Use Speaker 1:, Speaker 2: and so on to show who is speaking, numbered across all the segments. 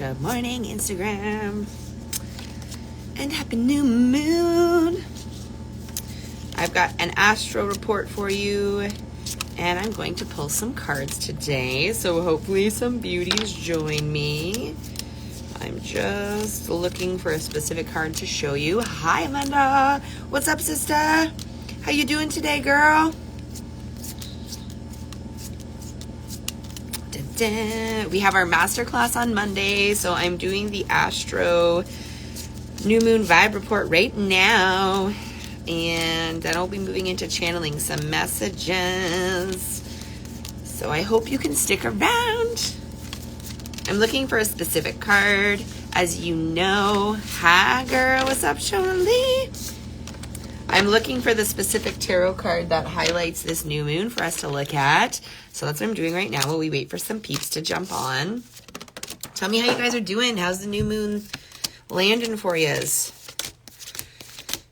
Speaker 1: Good morning, Instagram. And happy new moon. I've got an astro report for you, and I'm going to pull some cards today. So hopefully some beauties join me. I'm just looking for a specific card to show you. Hi, Amanda. What's up, sister? How you doing today, girl? We have our masterclass on Monday, so I'm doing the Astro New Moon Vibe Report right now, and then I'll be moving into channeling some messages. So I hope you can stick around. I'm looking for a specific card, as you know. Hi, girl. What's up, Shona Lee? I'm looking for the specific tarot card that highlights this new moon for us to look at. So that's what I'm doing right now while we wait for some peeps to jump on. Tell me how you guys are doing. How's the new moon landing for you?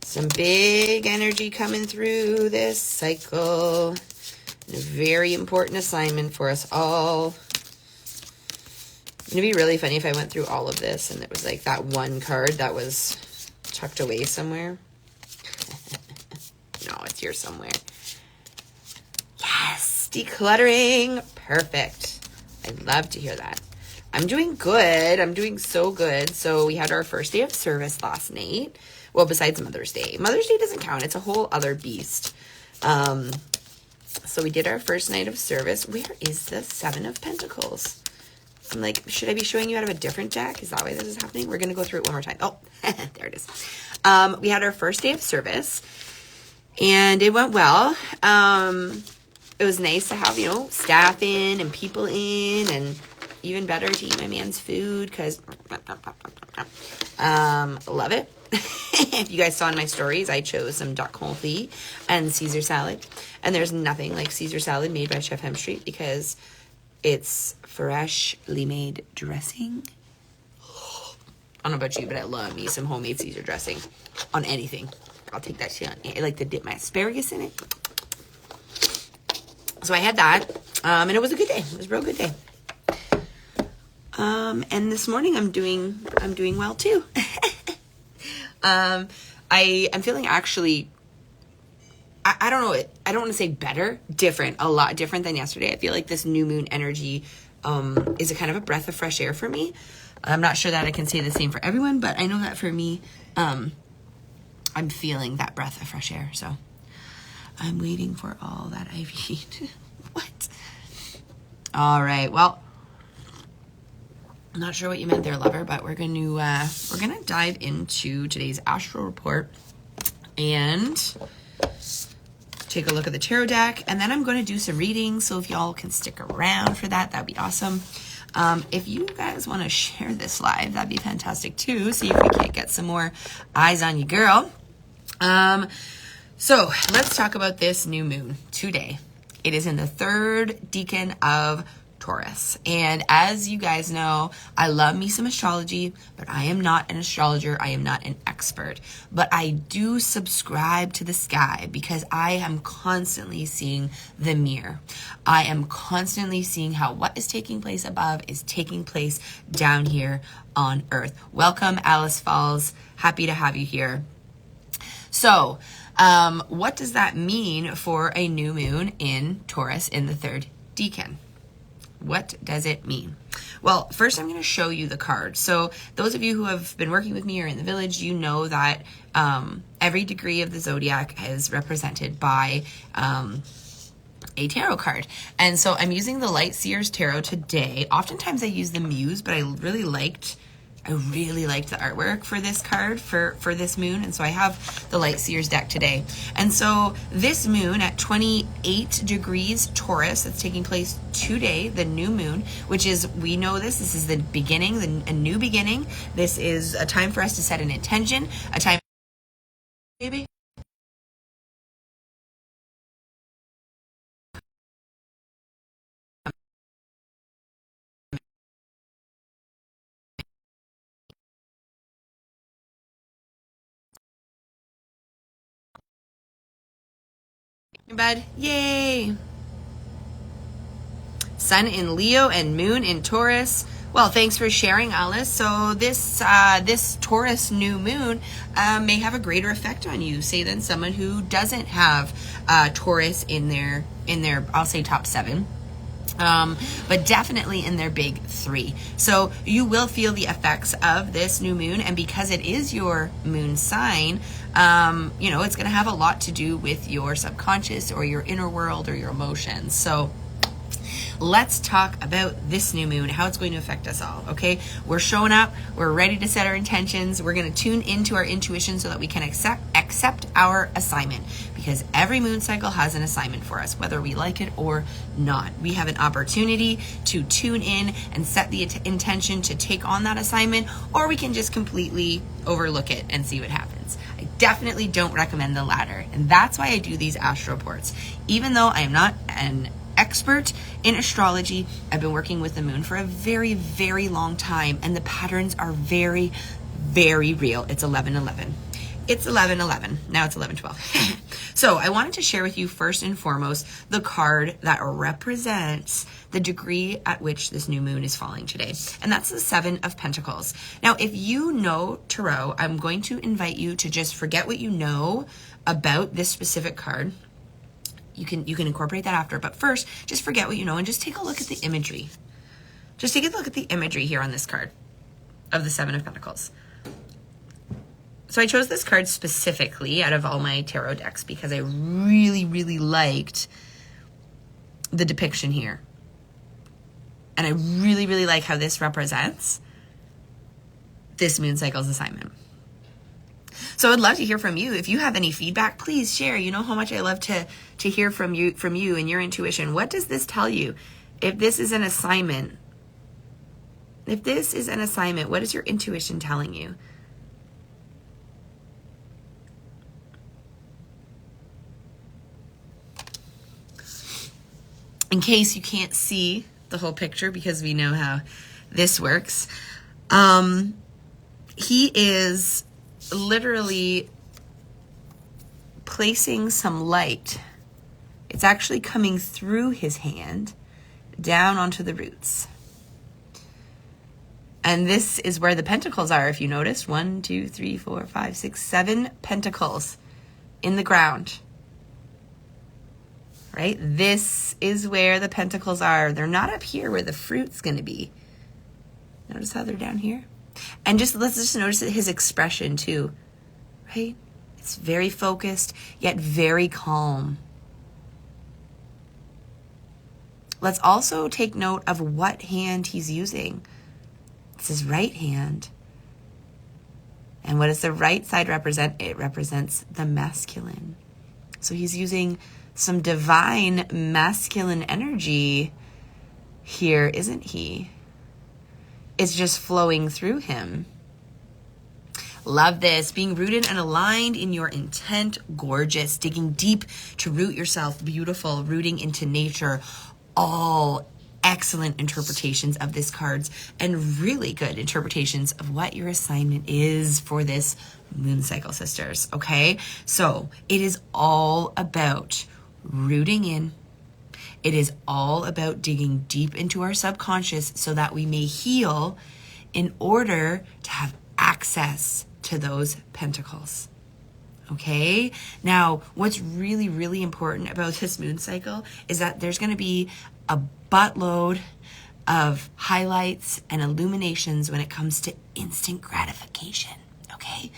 Speaker 1: Some big energy coming through this cycle. And a very important assignment for us all. It'd be really funny if I went through all of this and it was like that one card that was tucked away somewhere. No, it's here somewhere. Yes, decluttering. Perfect. I'd love to hear that. I'm doing good. I'm doing so good. So we had our first day of service last night. Well, besides Mother's Day. Mother's Day doesn't count. It's a whole other beast. So we did our first night of service. Where is the Seven of Pentacles? I'm like, should I be showing you out of a different deck? Is that why this is happening? We're going to go through it one more time. Oh, there it is. We had our first day of service. And it went well. It was nice to have, staff in and people in, and even better to eat my man's food because love it. If you guys saw in my stories, I chose some duck confit and Caesar salad. And there's nothing like Caesar salad made by Chef Hemstreet because it's freshly made dressing. I don't know about you, but I love me some homemade Caesar dressing on anything. I'll take that shit on. I like to dip my asparagus in it. So I had that, and it was a good day. It was a real good day. And this morning I'm doing well too. I'm feeling actually, I don't know, I don't want to say better, different, a lot different than yesterday. I feel like this new moon energy is a kind of a breath of fresh air for me. I'm not sure that I can say the same for everyone, but I know that for me, I'm feeling that breath of fresh air, so I'm waiting for all that I need. What? All right, well, I'm not sure what you meant there, lover, but we're gonna dive into today's astral report and take a look at the tarot deck, and then I'm going to do some readings, so if y'all can stick around for that, that'd be awesome. If you guys want to share this live, that'd be fantastic too. See if we can't get some more eyes on you, girl. So let's talk about this new moon today. It is in the third decan of Taurus. And as you guys know, I love me some astrology, but I am not an astrologer. I am not an expert, but I do subscribe to the sky because I am constantly seeing the mirror. I am constantly seeing how what is taking place above is taking place down here on earth. Welcome, Alice Falls. Happy to have you here. So, what does that mean for a new moon in Taurus in the third decan? What does it mean? Well, first I'm going to show you the card. So those of you who have been working with me or in the village, you know that every degree of the zodiac is represented by a tarot card. And so I'm using the Light Seers Tarot today. Oftentimes I use the Muse, but I really liked the artwork for this card for this moon, and so I have the Light Seers deck today. And so this moon at 28 degrees Taurus, that's taking place today, the new moon, which is, we know this is the beginning, a new beginning. This is a time for us to set an intention, a time, baby. Bed. Yay! Sun in Leo and moon in Taurus. Well, thanks for sharing, Alice. So this this Taurus new moon may have a greater effect on you, say, than someone who doesn't have Taurus in their I'll say top 7. But definitely in their big 3. So you will feel the effects of this new moon, and because it is your moon sign, you know, it's going to have a lot to do with your subconscious or your inner world or your emotions. So let's talk about this new moon, how it's going to affect us all, okay? We're showing up. We're ready to set our intentions. We're going to tune into our intuition so that we can accept our assignment, because every moon cycle has an assignment for us, whether we like it or not. We have an opportunity to tune in and set the intention to take on that assignment, or we can just completely overlook it and see what happens. I definitely don't recommend the latter, and that's why I do these astro reports. Even though I am not an expert in astrology, I've been working with the moon for a very, very long time, and the patterns are very, very real. It's 11/11. It's 11/11. Now it's 11/12. So I wanted to share with you first and foremost the card that represents the degree at which this new moon is falling today. And that's the 7 of Pentacles. Now, if you know Tarot, I'm going to invite you to just forget what you know about this specific card. You can incorporate that after, but first, just forget what you know and just take a look at the imagery. Just take a look at the imagery here on this card of the 7 of Pentacles. So I chose this card specifically out of all my tarot decks because I really, really liked the depiction here. And I really, really like how this represents this moon cycle's assignment. So I'd love to hear from you. If you have any feedback, please share. You know how much I love to hear from you and your intuition. What does this tell you? If this is an assignment, what is your intuition telling you? In case you can't see the whole picture, because we know how this works, he is literally placing some light. It's actually coming through his hand down onto the roots. And this is where the pentacles are, if you notice. 1, 2, 3, 4, 5, 6, 7 pentacles in the ground. Right? This is where the pentacles are. They're not up here where the fruit's going to be. Notice how they're down here? And let's just notice his expression too, right? It's very focused, yet very calm. Let's also take note of what hand he's using. It's his right hand. And what does the right side represent? It represents the masculine. So he's using some divine masculine energy here, isn't he? It's just flowing through him. Love this. Being rooted and aligned in your intent. Gorgeous. Digging deep to root yourself. Beautiful. Rooting into nature. All excellent interpretations of this cards, and really good interpretations of what your assignment is for this moon cycle, sisters. Okay? So it is all about rooting in. It is all about digging deep into our subconscious so that we may heal in order to have access to those pentacles. Okay? Now, what's really, really important about this moon cycle is that there's going to be a buttload of highlights and illuminations when it comes to instant gratification. Okay?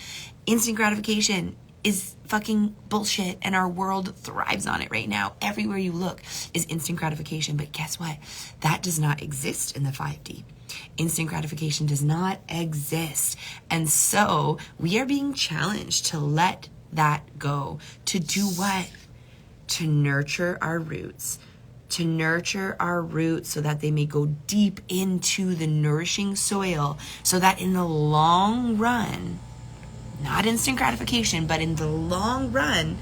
Speaker 1: Instant gratification is fucking bullshit, and our world thrives on it right now. Everywhere you look is instant gratification, but guess what? That does not exist in the 5D. Instant gratification does not exist. And so we are being challenged to let that go. To do what? To nurture our roots. To nurture our roots so that they may go deep into the nourishing soil, so that in the long run, not instant gratification, but in the long run,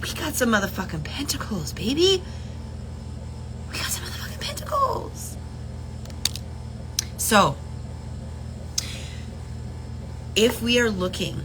Speaker 1: we got some motherfucking pentacles, baby. We got some motherfucking pentacles. So, if we are looking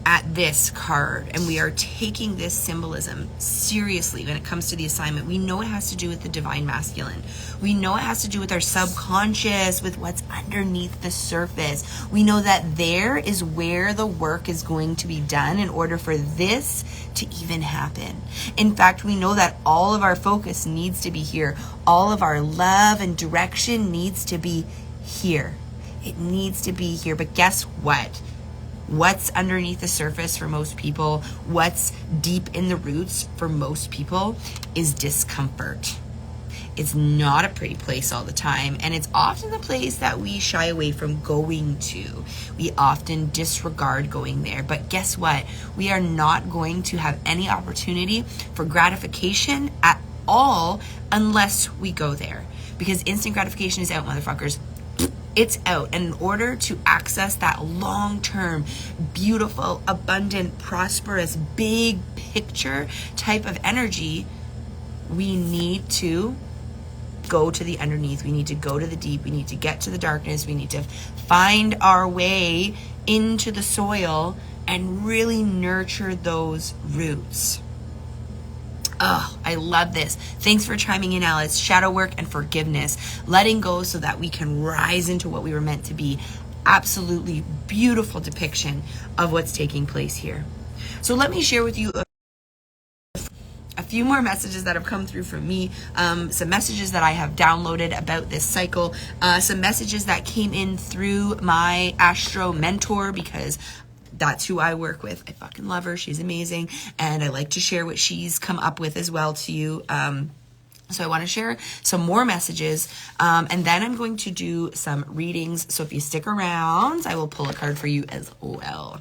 Speaker 1: at this card and we are taking this symbolism seriously when it comes to the assignment, we know it has to do with the divine masculine. We know it has to do with our subconscious, with what's underneath the surface. We know that there is where the work is going to be done in order for this to even happen. In fact, we know that all of our focus needs to be here. All of our love and direction needs to be here. It needs to be here. But guess what? What's underneath the surface for most people, what's deep in the roots for most people, is discomfort. It's not a pretty place all the time, and it's often the place that we shy away from going to. We often disregard going there, but guess what? We are not going to have any opportunity for gratification at all unless we go there, because instant gratification is out, motherfuckers. It's out. And in order to access that long-term, beautiful, abundant, prosperous, big picture type of energy, we need to go to the underneath. We need to go to the deep. We need to get to the darkness. We need to find our way into the soil and really nurture those roots. Oh, I love this. Thanks for chiming in, Alice. Shadow work and forgiveness. Letting go so that we can rise into what we were meant to be. Absolutely beautiful depiction of what's taking place here. So let me share with you a few more messages that have come through from me, some messages that I have downloaded about this cycle, some messages that came in through my Astro mentor, because that's who I work with. I fucking love her. She's amazing. And I like to share what she's come up with as well to you. So I want to share some more messages. And then I'm going to do some readings. So if you stick around, I will pull a card for you as well.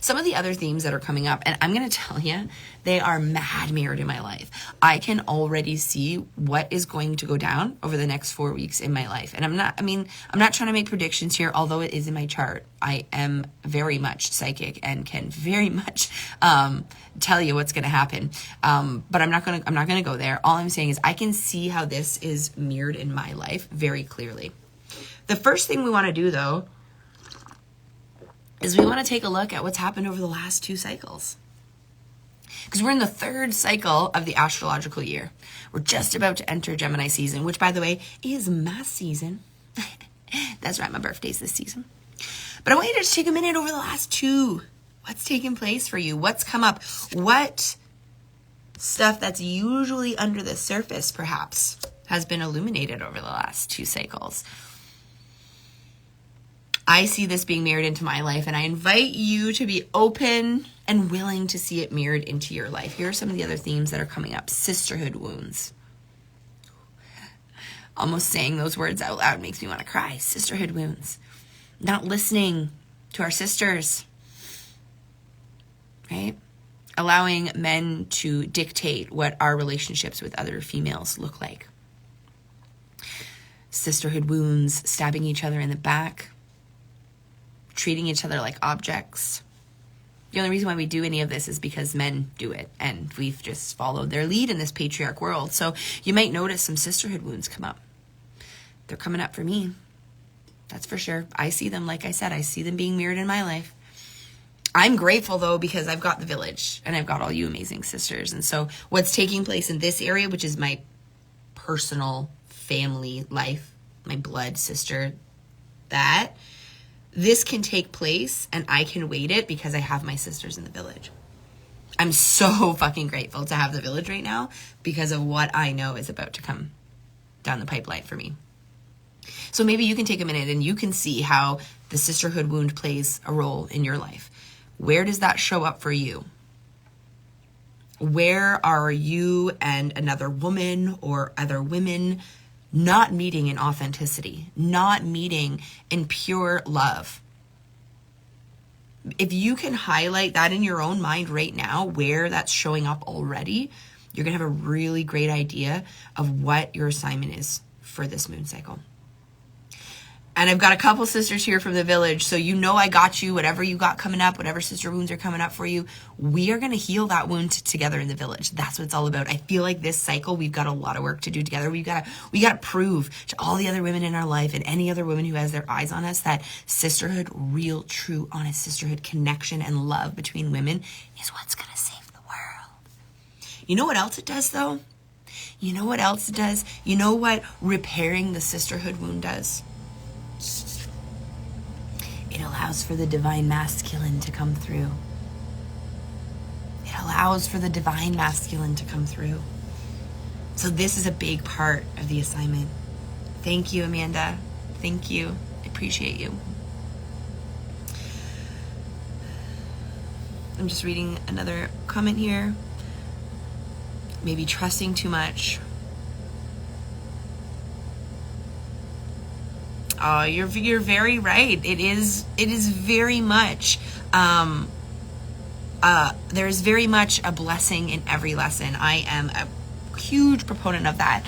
Speaker 1: Some of the other themes that are coming up, and I'm going to tell you, they are mad mirrored in my life. I can already see what is going to go down over the next 4 weeks in my life. And I'm not trying to make predictions here, although it is in my chart. I am very much psychic and can very much tell you what's going to happen. But I'm not going to go there. All I'm saying is I can see how this is mirrored in my life very clearly. The first thing we want to do, though, is we want to take a look at what's happened over the last 2 cycles. Because we're in the 3rd cycle of the astrological year. We're just about to enter Gemini season, which, by the way, is my season. That's right, my birthday's this season. But I want you to just take a minute over the last 2. What's taken place for you? What's come up? What stuff that's usually under the surface, perhaps, has been illuminated over the last 2 cycles? I see this being mirrored into my life, and I invite you to be open and willing to see it mirrored into your life. Here are some of the other themes that are coming up. Sisterhood wounds. Almost saying those words out loud makes me want to cry. Sisterhood wounds. Not listening to our sisters, right? Allowing men to dictate what our relationships with other females look like. Sisterhood wounds, stabbing each other in the back, treating each other like objects. The only reason why we do any of this is because men do it, and we've just followed their lead in this patriarch world. So you might notice some sisterhood wounds come up. They're coming up for me. That's for sure. I see them, like I said, I see them being mirrored in my life. I'm grateful, though, because I've got the village, and I've got all you amazing sisters. And so what's taking place in this area, which is my personal family life, my blood sister, that this can take place and I can wait it because I have my sisters in the village. I'm so fucking grateful to have the village right now because of what I know is about to come down the pipeline for me. So maybe you can take a minute and you can see how the sisterhood wound plays a role in your life. Where does that show up for you? Where are you and another woman or other women not meeting in authenticity, not meeting in pure love? If you can highlight that in your own mind right now, where that's showing up already, you're going to have a really great idea of what your assignment is for this moon cycle. And I've got a couple sisters here from the village, so you know I got you. Whatever you got coming up, whatever sister wounds are coming up for you, we are going to heal that wound together in the village. That's what it's all about. I feel like this cycle, we've got a lot of work to do together. We got to prove to all the other women in our life and any other woman who has their eyes on us that sisterhood, real, true, honest sisterhood, connection and love between women is what's going to save the world. You know what else it does, though? You know what else it does? You know what repairing the sisterhood wound does? It allows for the divine masculine to come through. It allows for the divine masculine to come through. So this is a big part of the assignment. Thank you, Amanda. Thank you. I appreciate you. I'm just reading another comment here. Maybe trusting too much. Oh, you're very right. It is very much, there's very much a blessing in every lesson. I am a huge proponent of that.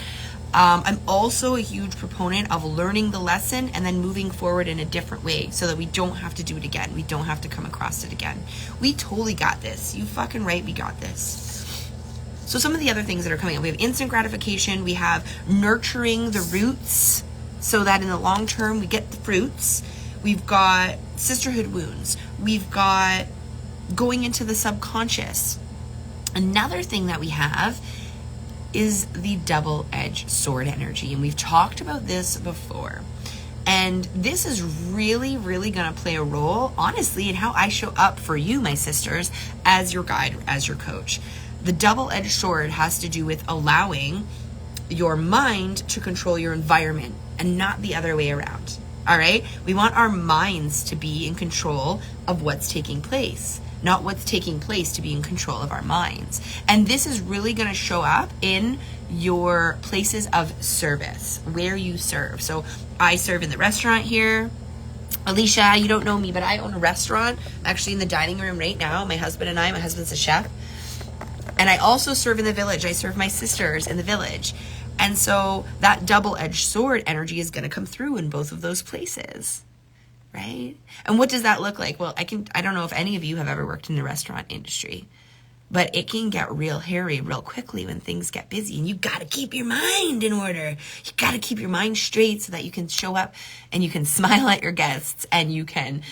Speaker 1: I'm also a huge proponent of learning the lesson and then moving forward in a different way so that we don't have to do it again. We don't have to come across it again. We totally got this. You fucking right, we got this. So some of the other things that are coming up, we have instant gratification. We have nurturing the roots, so that in the long term, we get the fruits. We've got sisterhood wounds. We've got going into the subconscious. Another thing that we have is the double-edged sword energy. And we've talked about this before. And this is really, really going to play a role, honestly, in how I show up for you, my sisters, as your guide, as your coach. The double-edged sword has to do with allowing your mind to control your environment and not the other way around. All right? We want our minds to be in control of what's taking place, not what's taking place to be in control of our minds. And this is really going to show up in your places of service, where you serve. So I serve in the restaurant here. Alicia, you don't know me, but I own a restaurant. I'm actually in the dining room right now. My husband and I, my husband's a chef. And I also serve in the village. I serve my sisters in the village. And so that double-edged sword energy is going to come through in both of those places, right? And what does that look like? Well, I don't know if any of you have ever worked in the restaurant industry, but it can get real hairy real quickly when things get busy, and you got to keep your mind in order. You got to keep your mind straight so that you can show up and you can smile at your guests, and you can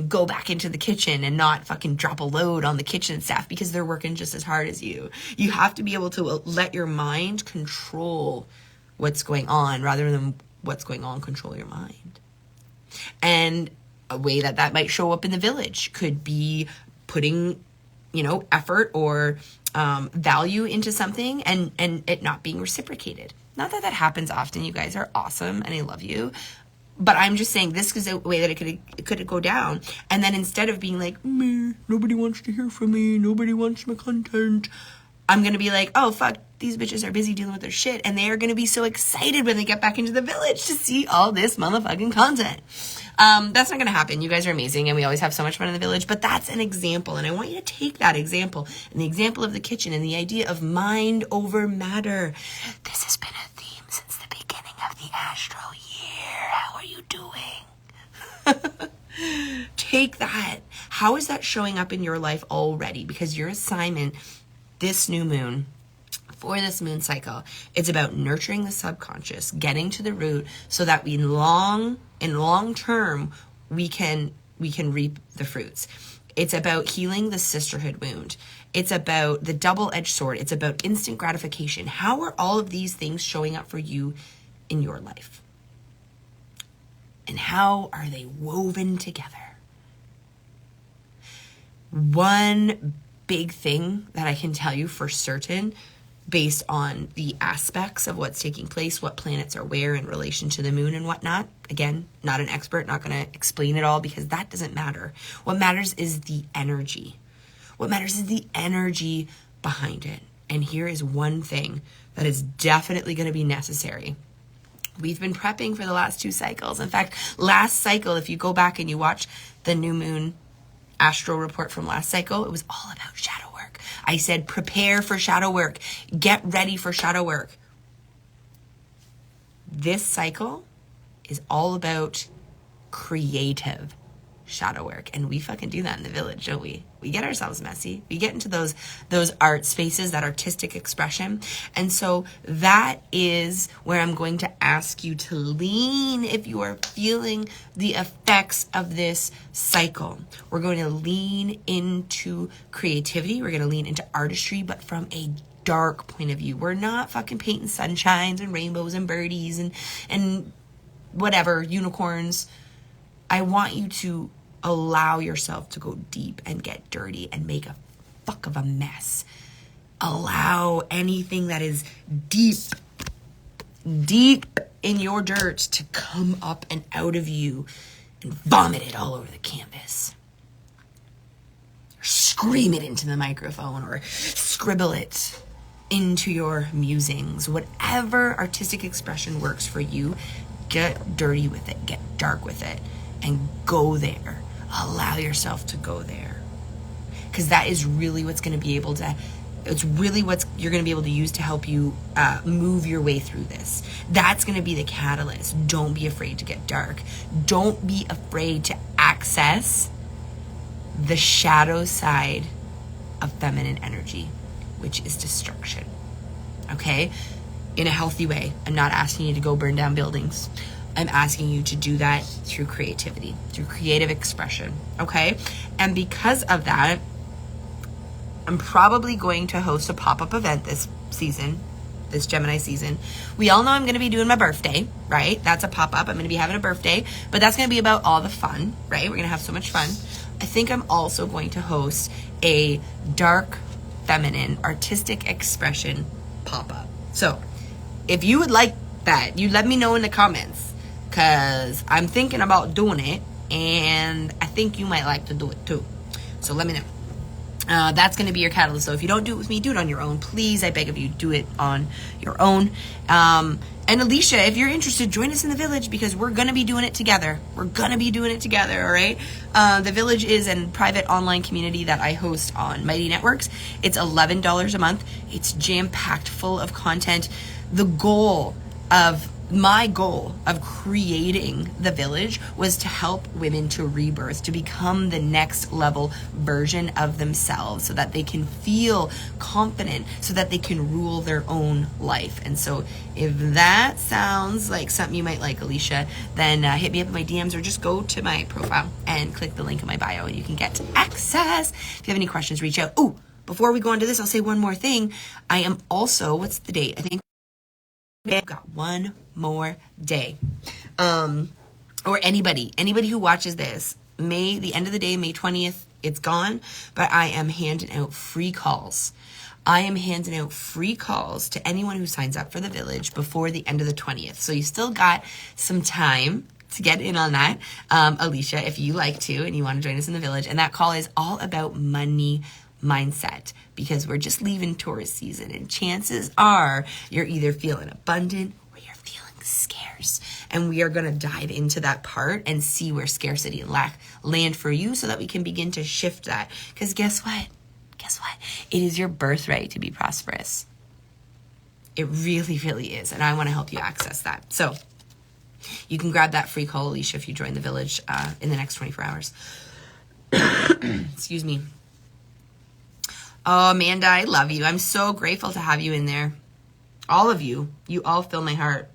Speaker 1: go back into the kitchen and not fucking drop a load on the kitchen staff because they're working just as hard as you. You have to be able to let your mind control what's going on rather than what's going on control your mind. And a way that might show up in the village could be putting effort or value into something and it not being reciprocated. Not that happens often. You guys are awesome and I love you. But I'm just saying this is a way that it could go down. And then instead of being like, nobody wants to hear from me, nobody wants my content, I'm going to be like, oh, fuck, these bitches are busy dealing with their shit. And they are going to be so excited when they get back into the village to see all this motherfucking content. That's not going to happen. You guys are amazing and we always have so much fun in the village, but that's an example. And I want you to take that example and the example of the kitchen and the idea of mind over matter. This has been a theme since the beginning of the astral year. How are you doing? Take that. How is that showing up in your life already? Because your assignment this new moon, for this moon cycle, it's about nurturing the subconscious, getting to the root so that in long term we can reap the fruits. It's about healing the sisterhood wound. It's about the double-edged sword. It's about instant gratification. How are all of these things showing up for you in your life? And how are they woven together? One big thing that I can tell you for certain, based on the aspects of what's taking place, what planets are where in relation to the moon and whatnot. Again, not an expert, not going to explain it all because that doesn't matter. What matters is the energy. What matters is the energy behind it. And here is one thing that is definitely going to be necessary. We've been prepping for the last 2 cycles. In fact, last cycle, if you go back and you watch the new moon astral report from last cycle, it was all about shadow work. I said, prepare for shadow work. Get ready for shadow work. This cycle is all about creative shadow work, and we fucking do that in the village, don't we? We get ourselves messy. We get into those art spaces, that artistic expression. And so that is where I'm going to ask you to lean if you are feeling the effects of this cycle. We're going to lean into creativity. We're going to lean into artistry, but from a dark point of view. We're not fucking painting sunshines and rainbows and birdies and whatever, unicorns. I want you to allow yourself to go deep and get dirty and make a fuck of a mess. Allow anything that is deep in your dirt to come up and out of you and vomit it all over the canvas. Or scream it into the microphone or scribble it into your musings. Whatever artistic expression works for you, get dirty with it, get dark with it. And go there. Allow yourself to go there. Because that is really what's going to be able to, it's really what you're going to be able to use to help you move your way through this. That's going to be the catalyst. Don't be afraid to get dark. Don't be afraid to access the shadow side of feminine energy, which is destruction. Okay? In a healthy way. I'm not asking you to go burn down buildings. I'm asking you to do that through creativity, through creative expression, okay? And because of that, I'm probably going to host a pop-up event this season, this Gemini season. We all know I'm going to be doing my birthday, right? That's a pop-up. I'm going to be having a birthday, but that's going to be about all the fun, right? We're going to have so much fun. I think I'm also going to host a dark, feminine, artistic expression pop-up. So if you would like that, you let me know in the comments. Because I'm thinking about doing it, and I think you might like to do it too. So let me know. That's going to be your catalyst. So if you don't do it with me, do it on your own. Please, I beg of you, do it on your own. And Alicia, if you're interested, join us in the village because we're going to be doing it together. We're going to be doing it together, all right? The village is a private online community that I host on Mighty Networks. It's $11 a month. It's jam-packed full of content. My goal of creating the village was to help women to rebirth, to become the next level version of themselves so that they can feel confident, so that they can rule their own life. And so if that sounds like something you might like, Alicia, then hit me up in my DMs or just go to my profile and click the link in my bio and you can get access. If you have any questions, reach out. Oh, before we go into this, I'll say one more thing. I am also, what's the date? I think I've got one more day. Or anybody who watches this, the end of the day, May 20th, it's gone, but I am handing out free calls. I am handing out free calls to anyone who signs up for the village before the end of the 20th. So you still got some time to get in on that, Alicia, if you like to, and you want to join us in the village. And that call is all about money mindset, because we're just leaving Taurus season, and chances are you're either feeling abundant or you're feeling scarce, and we are going to dive into that part and see where scarcity and lack land for you so that we can begin to shift that. Because guess what it is your birthright to be prosperous. It really is, and I want to help you access that. So you can grab that free call, Alicia, if you join the village in the next 24 hours. Excuse me. Oh, Amanda, I love you. I'm so grateful to have you in there. All of you. You all fill my heart.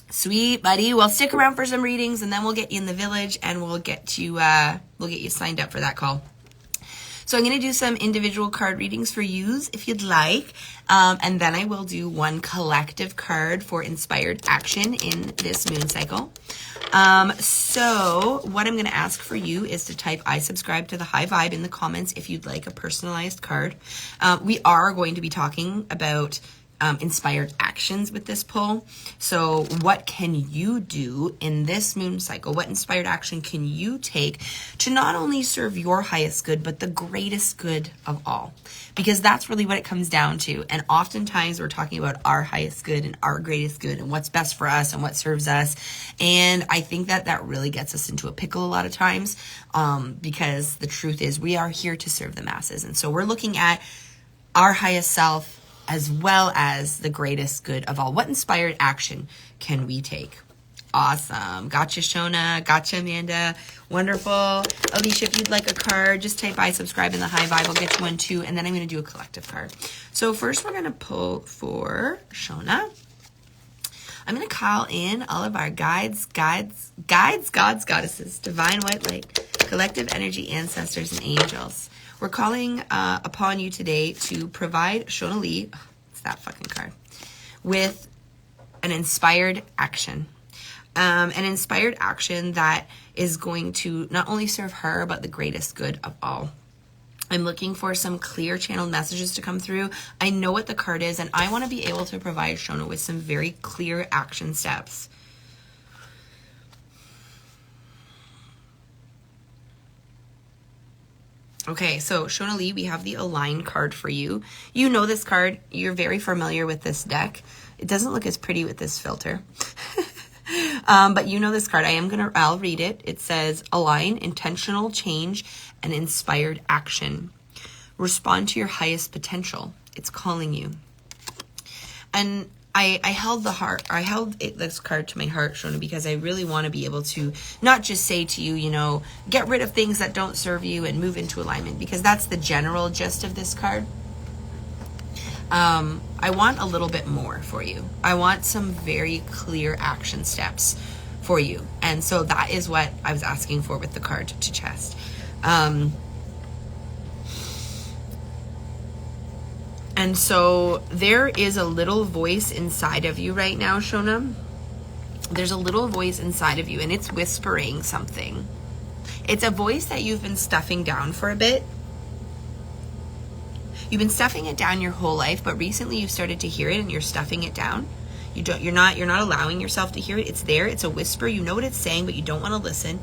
Speaker 1: Sweet, buddy. Well, stick around for some readings, and then we'll get you in the village, and we'll get you signed up for that call. So I'm going to do some individual card readings for yous if you'd like. And then I will do one collective card for inspired action in this moon cycle. So what I'm going to ask for you is to type I subscribe to the High Vibe in the comments if you'd like a personalized card. We are going to be talking about inspired actions with this pull. So what can you do in this moon cycle? What inspired action can you take to not only serve your highest good, but the greatest good of all? Because that's really what it comes down to. And oftentimes we're talking about our highest good and our greatest good and what's best for us and what serves us. And I think that really gets us into a pickle a lot of times, because the truth is we are here to serve the masses. And so we're looking at our highest self as well as the greatest good of all. What inspired action can we take? Awesome. Gotcha, Shona. Gotcha, Amanda. Wonderful. Alicia, if you'd like a card, just type I subscribe in the High Vibe. I'll get you one too. And then I'm going to do a collective card. So first we're going to pull for Shona. I'm going to call in all of our guides, gods, goddesses, divine white light, collective energy, ancestors, and angels. We're calling upon you today to provide Shona Lee, it's that fucking card, with an inspired action. An inspired action that is going to not only serve her, but the greatest good of all. I'm looking for some clear channeled messages to come through. I know what the card is, and I want to be able to provide Shona with some very clear action steps. Okay, so Shona Lee, we have the Align card for you. You know this card. You're very familiar with this deck. It doesn't look as pretty with this filter. But you know this card. I'll read it. It says, Align, intentional change, and inspired action. Respond to your highest potential. It's calling you. And I held this card to my heart, Shona, because I really want to be able to not just say to you, get rid of things that don't serve you and move into alignment, because that's the general gist of this card. I want a little bit more for you. I want some very clear action steps for you. And so that is what I was asking for with the card to chest. And so there is a little voice inside of you right now, Shona. There's a little voice inside of you, and it's whispering something. It's a voice that you've been stuffing down for a bit. You've been stuffing it down your whole life, but recently you've started to hear it and you're stuffing it down. You're not allowing yourself to hear it. It's there. It's a whisper. You know what it's saying, but you don't want to listen.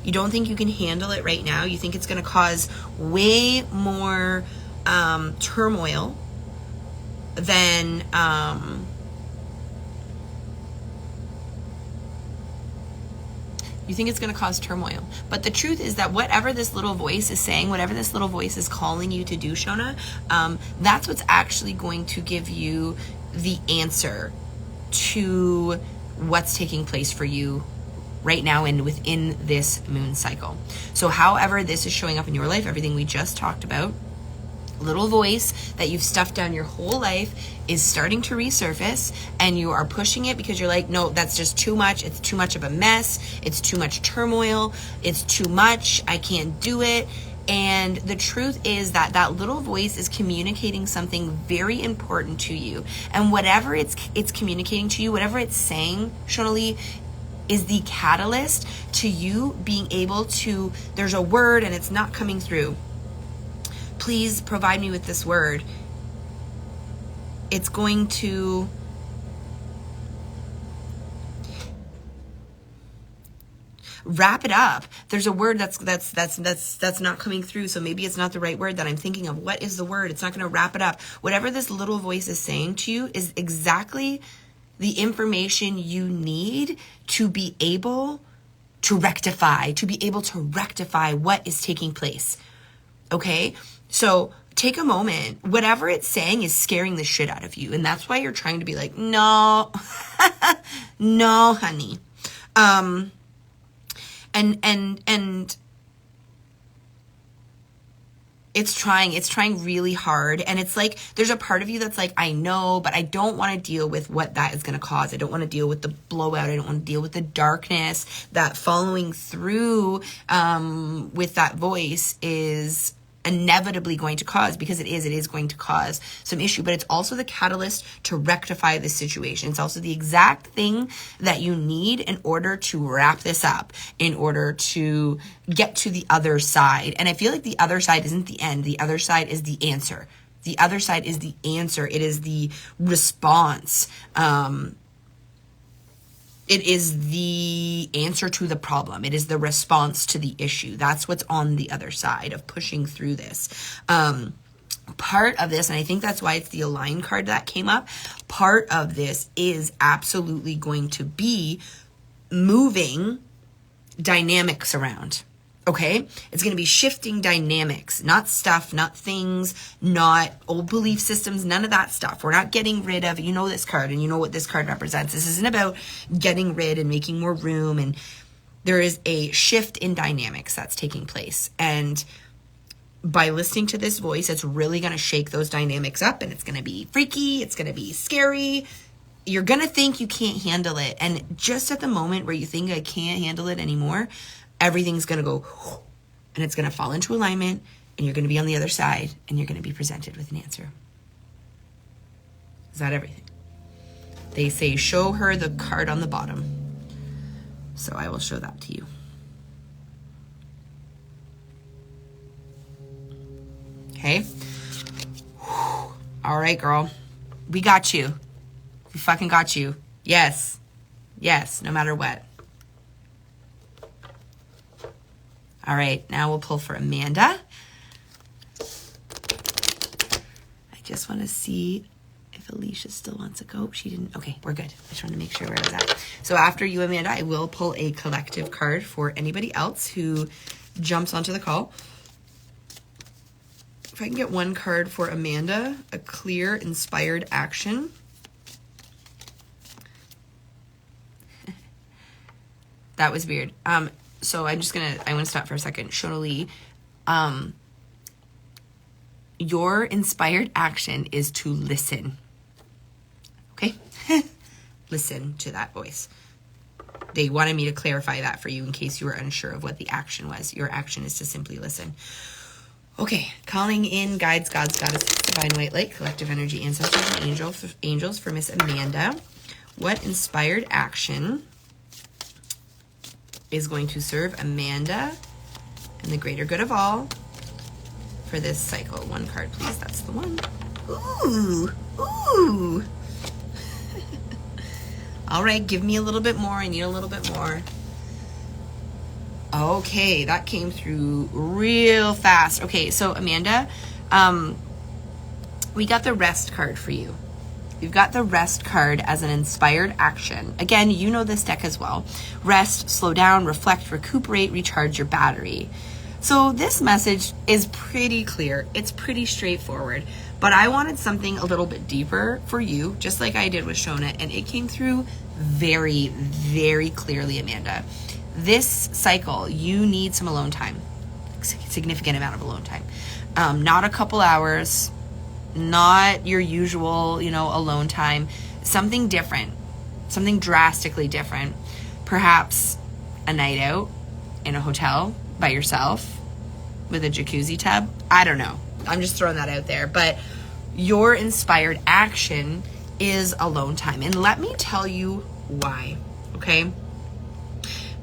Speaker 1: You don't think you can handle it right now. You think it's going to cause way more turmoil than you think it's going to cause turmoil. But the truth is that whatever this little voice is saying, whatever this little voice is calling you to do, Shona, that's what's actually going to give you the answer to what's taking place for you right now and within this moon cycle. So however this is showing up in your life, everything we just talked about, little voice that you've stuffed down your whole life is starting to resurface, and you are pushing it because you're like, no, that's just too much. It's too much of a mess. It's too much turmoil. It's too much. I can't do it. And the truth is that that little voice is communicating something very important to you. And whatever it's communicating to you, whatever it's saying, Shona Lee, is the catalyst to you being able to, there's a word and it's not coming through. Please provide me with this word. It's going to wrap it up. There's a word that's not coming through, so maybe it's not the right word that I'm thinking of. What is the word? It's not going to wrap it up. Whatever this little voice is saying to you is exactly the information you need to be able to rectify what is taking place. Okay? So take a moment. Whatever it's saying is scaring the shit out of you. And that's why you're trying to be like, no, no, honey. And it's trying really hard. And it's like, there's a part of you that's like, I know, but I don't want to deal with what that is going to cause. I don't want to deal with the blowout. I don't want to deal with the darkness that following through, with that voice is inevitably going to cause, because it is going to cause some issue, but it's also the catalyst to rectify this situation. It's also the exact thing that you need in order to wrap this up, in order to get to the other side. And I feel like the other side isn't the end. The other side is the answer. The other side is the answer. It is the response. It is the answer to the problem. It is the response to the issue. That's what's on the other side of pushing through this. Part of this, and I think that's why it's the Align card that came up, part of this is absolutely going to be moving dynamics around. Okay? It's going to be shifting dynamics, not stuff, not things, not old belief systems, none of that stuff. We're not getting rid of, you know, this card and you know what this card represents. This isn't about getting rid and making more room. And there is a shift in dynamics that's taking place. And by listening to this voice, it's really going to shake those dynamics up, and it's going to be freaky. It's going to be scary. You're going to think you can't handle it. And just at the moment where you think I can't handle it anymore, everything's going to go, and it's going to fall into alignment, and you're going to be on the other side, and you're going to be presented with an answer. Is that everything? They say, show her the card on the bottom. So I will show that to you. Okay. All right, girl. We got you. We fucking got you. Yes. Yes, no matter what. All right, now we'll pull for Amanda. I just want to see if Alicia still wants to go. She didn't. Okay, we're good. I just want to make sure where I was at. So after you, Amanda, I will pull a collective card for anybody else who jumps onto the call. If I can get one card for Amanda, a clear, inspired action. That was weird. So I want to stop for a second. Shonali, your inspired action is to listen. Okay? Listen to that voice. They wanted me to clarify that for you in case you were unsure of what the action was. Your action is to simply listen. Okay, calling in guides, gods, goddesses, divine white light, collective energy, ancestors, and angels for Miss Amanda. What inspired action is going to serve Amanda and the greater good of all for this cycle? One card, please. That's the one. Ooh. All right, give me a little bit more. I need a little bit more. Okay, that came through real fast. Okay, so Amanda, we got the rest card for you. You've got the rest card as an inspired action. Again, you know this deck as well. Rest, slow down, reflect, recuperate, recharge your battery. So this message is pretty clear. It's pretty straightforward. But I wanted something a little bit deeper for you, just like I did with Shona, and it came through very, very clearly, Amanda. This cycle, you need some alone time, significant amount of alone time. Not a couple hours, not your usual, alone time, something different, something drastically different. Perhaps a night out in a hotel by yourself with a jacuzzi tub. I don't know. I'm just throwing that out there. But your inspired action is alone time. And let me tell you why, okay?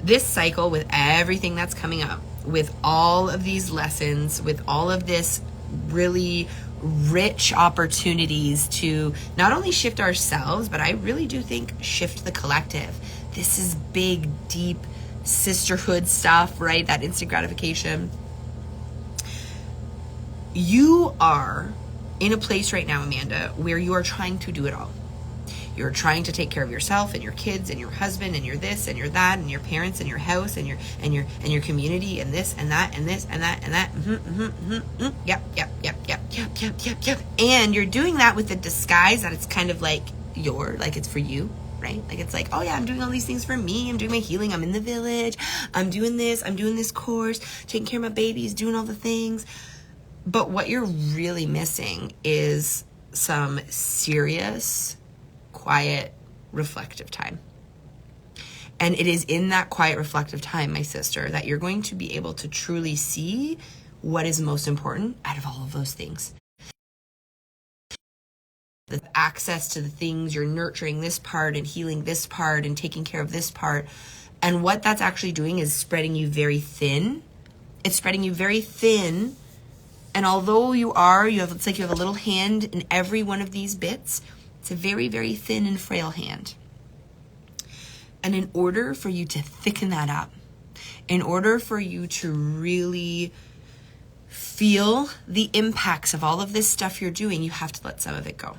Speaker 1: This cycle, with everything that's coming up, with all of these lessons, with all of this really rich opportunities to not only shift ourselves, but I really do think shift the collective. This is big, deep sisterhood stuff, right? That instant gratification. You are in a place right now, Amanda, where you are trying to do it all. You're trying to take care of yourself and your kids and your husband and your this and your that and your parents and your house and your community and this and that and this and that and that. Yep. And you're doing that with the disguise that it's kind of like it's for you, right? Like it's like, oh yeah, I'm doing all these things for me. I'm doing my healing. I'm in the village. I'm doing this. I'm doing this course, taking care of my babies, doing all the things. But what you're really missing is some serious, quiet, reflective time. And it is in that quiet, reflective time, my sister, that you're going to be able to truly see what is most important out of all of those things. The access to the things, you're nurturing this part and healing this part and taking care of this part. And what that's actually doing is spreading you very thin. It's spreading you very thin. And although it's like you have a little hand in every one of these bits, it's a very, very thin and frail hand. And in order for you to thicken that up, in order for you to really feel the impacts of all of this stuff you're doing, you have to let some of it go.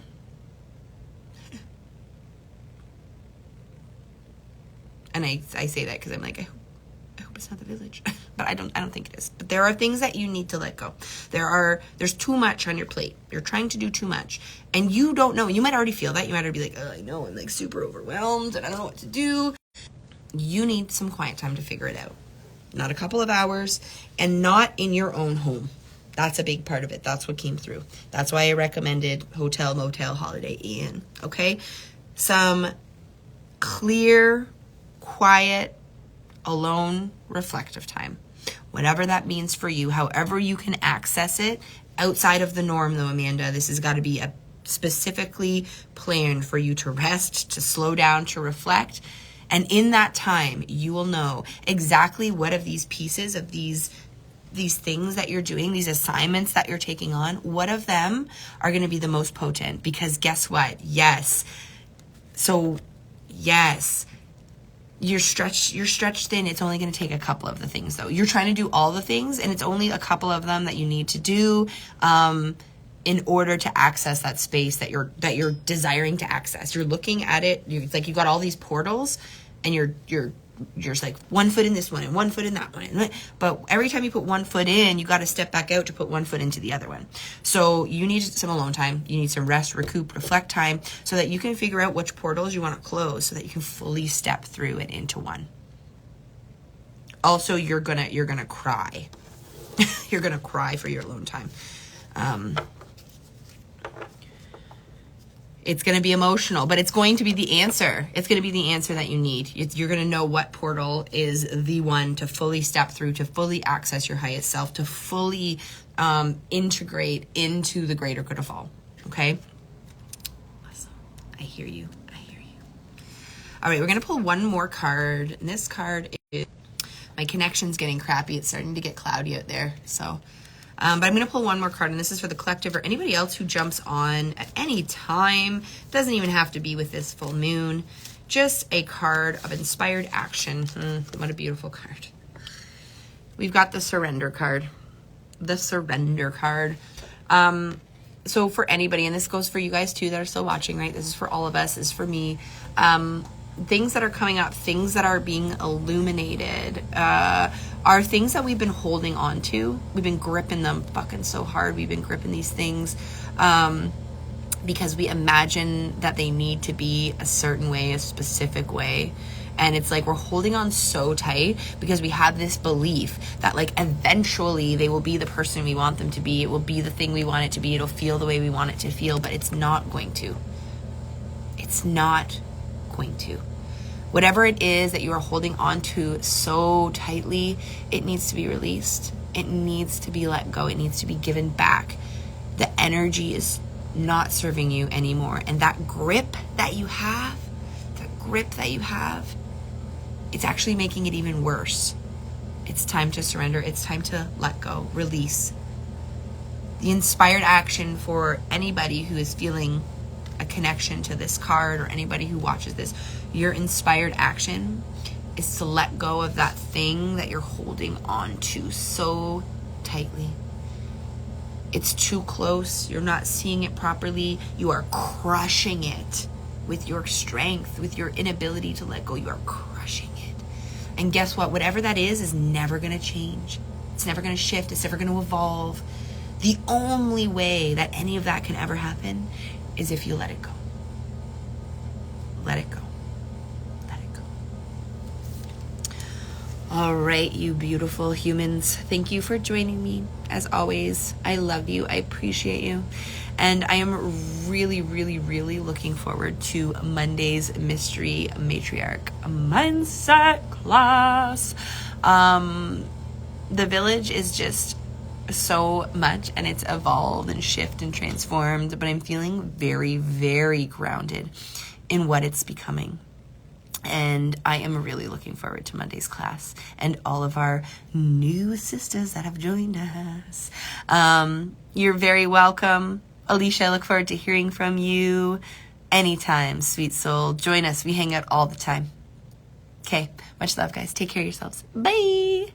Speaker 1: And I say that because I'm like, I hope it's not the village. But I don't think it is. But there are things that you need to let go. There's too much on your plate. You're trying to do too much. And you don't know. You might already feel that. You might already be like, oh, I know, I'm like super overwhelmed and I don't know what to do. You need some quiet time to figure it out. Not a couple of hours, and not in your own home. That's a big part of it. That's what came through. That's why I recommended hotel, motel, Holiday Inn. Okay? Some clear, quiet, alone, reflective time. Whatever that means for you, however you can access it outside of the norm, though, Amanda. This has got to be specifically planned for you to rest, to slow down, to reflect. And in that time, you will know exactly what of these pieces of these things that you're doing, these assignments that you're taking on, what of them are going to be the most potent. Because guess what? Yes. So, yes, you're stretched thin. It's only going to take a couple of the things, though. You're trying to do all the things, and it's only a couple of them that you need to do in order to access that space that you're desiring to access. You're looking at it. It's like you've got all these portals, and you're just like 1 foot in this one and 1 foot in that one. But every time you put 1 foot in, you got to step back out to put 1 foot into the other one. So you need some alone time. You need some rest, recoup, reflect time, so that you can figure out which portals you want to close, so that you can fully step through and into one. Also, you're gonna cry. You're gonna cry for your alone time. It's going to be emotional, but it's going to be the answer. It's going to be the answer that you need. You're going to know what portal is the one to fully step through, to fully access your highest self, to fully integrate into the greater good of all. Okay? Awesome. I hear you. All right, we're going to pull one more card. And this card is, my connection's getting crappy. It's starting to get cloudy out there. So... but I'm going to pull one more card, and this is for the collective or anybody else who jumps on at any time. Doesn't even have to be with this full moon. Just a card of inspired action. What a beautiful card. We've got the surrender card. The surrender card. So for anybody, and this goes for you guys too that are still watching, right? This is for all of us. This is for me. Things that are coming up, things that are being illuminated, are things that we've been holding on to. We've been gripping them fucking so hard. We've been gripping these things because we imagine that they need to be a certain way, a specific way. And it's like we're holding on so tight because we have this belief that like eventually they will be the person we want them to be. It will be the thing we want it to be. It'll feel the way we want it to feel, but it's not going to. It's not going to. Whatever it is that you are holding on to so tightly, it needs to be released. It needs to be let go. It needs to be given back. The energy is not serving you anymore. And that grip that you have, it's actually making it even worse. It's time to surrender. It's time to let go, release. The inspired action for anybody who is feeling a connection to this card, or anybody who watches this, your inspired action is to let go of that thing that you're holding on to so tightly. It's too close. You're not seeing it properly. You are crushing it with your strength, with your inability to let go. You are crushing it. And guess what? Whatever that is never going to change. It's never going to shift. It's never going to evolve. The only way that any of that can ever happen is if you let it go. Let it go. Let it go. All right, you beautiful humans. Thank you for joining me. As always, I love you. I appreciate you. And I am really, really, really looking forward to Monday's Mystery Matriarch Mindset class. The village is just so much, and it's evolved and shifted and transformed, but I'm feeling very, very grounded in what it's becoming. And I am really looking forward to Monday's class and all of our new sisters that have joined us. You're very welcome. Alicia, I look forward to hearing from you anytime, sweet soul. Join us. We hang out all the time. Okay. Much love, guys. Take care of yourselves. Bye.